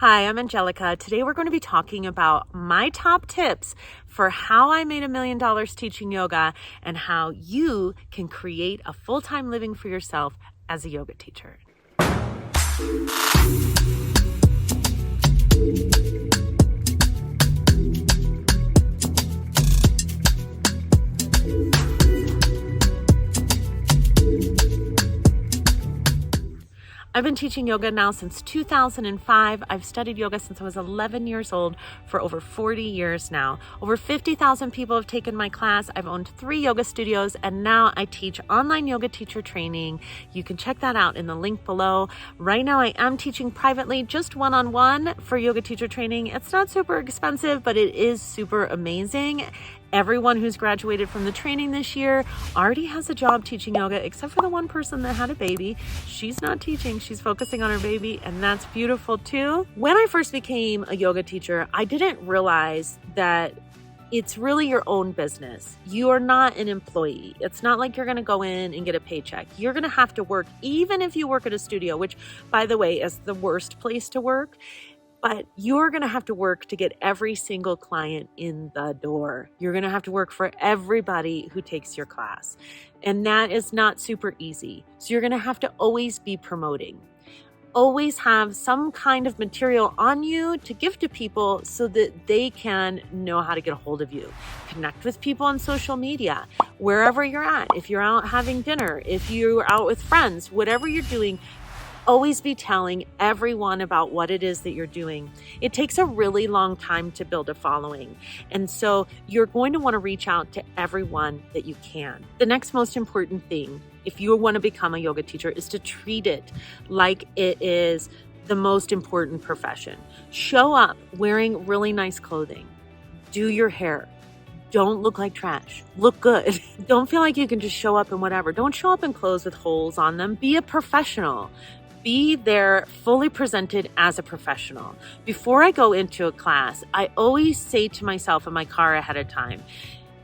Hi, I'm Angelica. Today we're going to be talking about my top tips for how I made $1 million teaching yoga and how you can create a full-time living for yourself as a yoga teacher. I've been teaching yoga now since 2005. I've studied yoga since I was 11 years old for over 40 years now. Over 50,000 people have taken my class. I've owned 3 yoga studios, and now I teach online yoga teacher training. You can check that out in the link below. Right now I am teaching privately, just one-on-one for yoga teacher training. It's not super expensive, but it is super amazing. Everyone who's graduated from the training this year already has a job teaching yoga, except for the one person that had a baby. She's not teaching, she's focusing on her baby, and that's beautiful too. When I first became a yoga teacher, I didn't realize that it's really your own business. You are not an employee. It's not like you're gonna go in and get a paycheck. You're gonna have to work, even if you work at a studio, which, by the way, is the worst place to work. But you're going to have to work to get every single client in the door. You're going to have to work for everybody who takes your class. And that is not super easy. So you're going to have to always be promoting. Always have some kind of material on you to give to people so that they can know how to get a hold of you. Connect with people on social media, wherever you're at. If you're out having dinner, if you're out with friends, whatever you're doing, always be telling everyone about what it is that you're doing. It takes a really long time to build a following. And so you're going to want to reach out to everyone that you can. The next most important thing, if you want to become a yoga teacher, is to treat it like it is the most important profession. Show up wearing really nice clothing. Do your hair. Don't look like trash. Look good. Don't feel like you can just show up in whatever. Don't show up in clothes with holes on them. Be a professional. Be there fully presented as a professional. Before I go into a class, I always say to myself in my car ahead of time,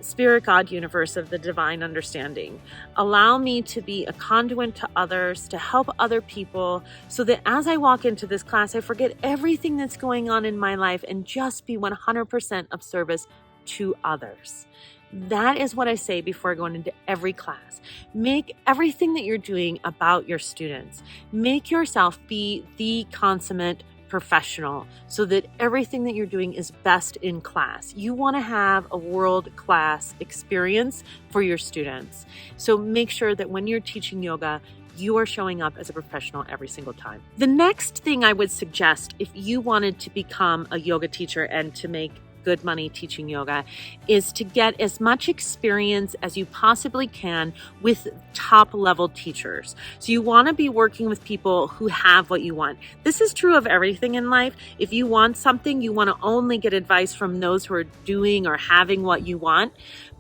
Spirit, God, universe of the divine understanding, allow me to be a conduit to others, to help other people, so that as I walk into this class, I forget everything that's going on in my life and just be 100% of service to others. That is what I say before going into every class. Make everything that you're doing about your students. Make yourself be the consummate professional so that everything that you're doing is best in class. You want to have a world-class experience for your students. So make sure that when you're teaching yoga, you are showing up as a professional every single time. The next thing I would suggest if you wanted to become a yoga teacher and to make good money teaching yoga is to get as much experience as you possibly can with top level teachers. So you want to be working with people who have what you want. This is true of everything in life. If you want something, you want to only get advice from those who are doing or having what you want.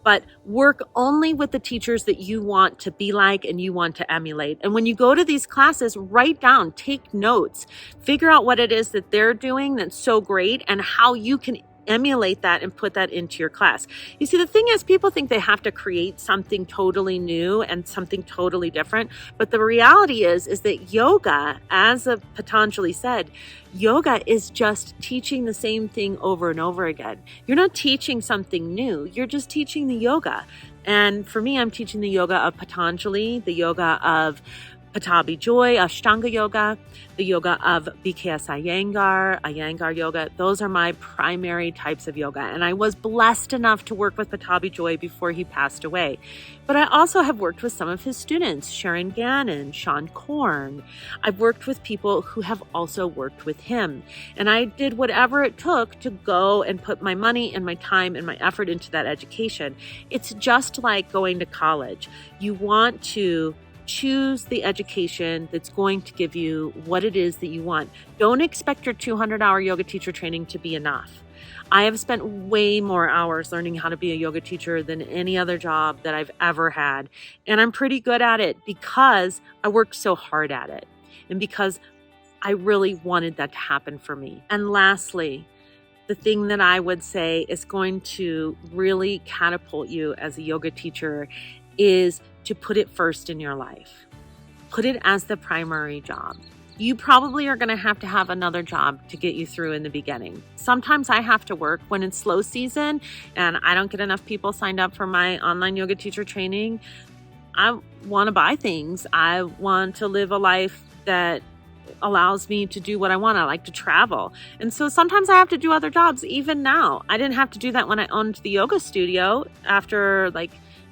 But work only with the teachers that you want to be like and you want to emulate. And when you go to these classes, write down, take notes, figure out what it is that they're doing that's so great and how you can emulate that and put that into your class. You see, the thing is, people think they have to create something totally new and something totally different. But the reality is that yoga, as Patanjali said, yoga is just teaching the same thing over and over again. You're not teaching something new. You're just teaching the yoga. And for me, I'm teaching the yoga of Patanjali, the yoga of Patabi Joy, Ashtanga Yoga, the yoga of BKS Iyengar Yoga. Those are my primary types of yoga. And I was blessed enough to work with Patabi Joy before he passed away. But I also have worked with some of his students, Sharon Gannon, Sean Korn. I've worked with people who have also worked with him. And I did whatever it took to go and put my money and my time and my effort into that education. It's just like going to college. You want to choose the education that's going to give you what it is that you want. Don't expect your 200-hour yoga teacher training to be enough. I have spent way more hours learning how to be a yoga teacher than any other job that I've ever had. And I'm pretty good at it because I worked so hard at it and because I really wanted that to happen for me. And lastly, the thing that I would say is going to really catapult you as a yoga teacher is to put it first in your life. Put it as the primary job. you probably are going to have another job to get you through in the beginning. Sometimes I have to work when it's slow season and I don't get enough people signed up for my online yoga teacher training. I want to buy things. I want to live a life that allows me to do what I want. I like to travel. And so sometimes I have to do other jobs. Even now, I didn't have to do that when I owned the yoga studio. After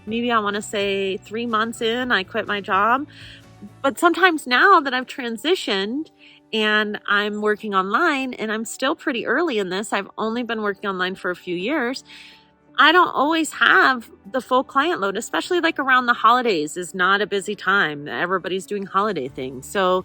maybe I want to say 3 months in, I quit my job. But sometimes now that I've transitioned and I'm working online, and I'm still pretty early in this, I've only been working online for a few years, I don't always have the full client load, especially around the holidays is not a busy time. Everybody's doing holiday things. So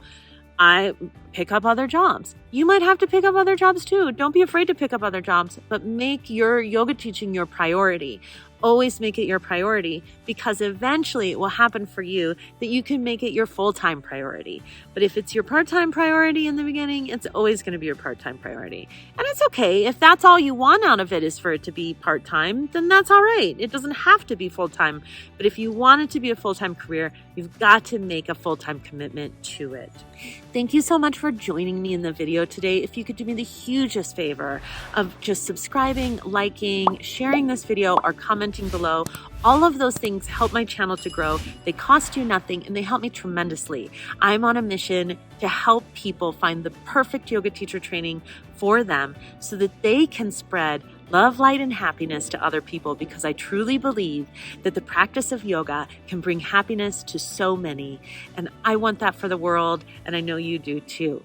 I pick up other jobs. You might have to pick up other jobs too. Don't be afraid to pick up other jobs, but make your yoga teaching your priority. Always make it your priority, because eventually it will happen for you that you can make it your full-time priority. But if it's your part-time priority in the beginning, it's always going to be your part-time priority. And it's okay. If that's all you want out of it is for it to be part-time, then that's all right. It doesn't have to be full-time. But if you want it to be a full-time career, you've got to make a full-time commitment to it. Thank you so much for joining me in the video today. If you could do me the hugest favor of just subscribing, liking, sharing this video, or commenting below. All of those things help my channel to grow. They cost you nothing and they help me tremendously. I'm on a mission to help people find the perfect yoga teacher training for them so that they can spread love, light, and happiness to other people, because I truly believe that the practice of yoga can bring happiness to so many. And I want that for the world, and I know you do too.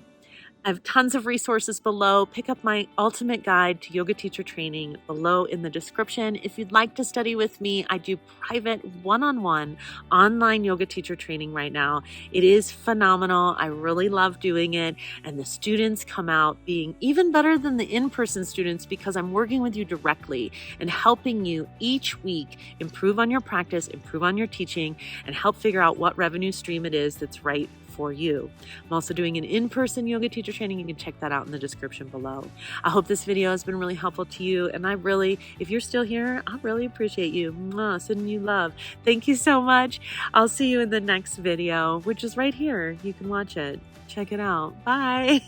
I have tons of resources below. Pick up my ultimate guide to yoga teacher training below in the description. If you'd like to study with me, I do private one-on-one online yoga teacher training right now. It is phenomenal. I really love doing it. And the students come out being even better than the in-person students, because I'm working with you directly and helping you each week improve on your practice, improve on your teaching, and help figure out what revenue stream it is that's right for you. I'm also doing an in-person yoga teacher training. You can check that out in the description below. I hope this video has been really helpful to you. And if you're still here, I really appreciate you. Mwah, sending you love. Thank you so much. I'll see you in the next video, which is right here. You can watch it. Check it out. Bye.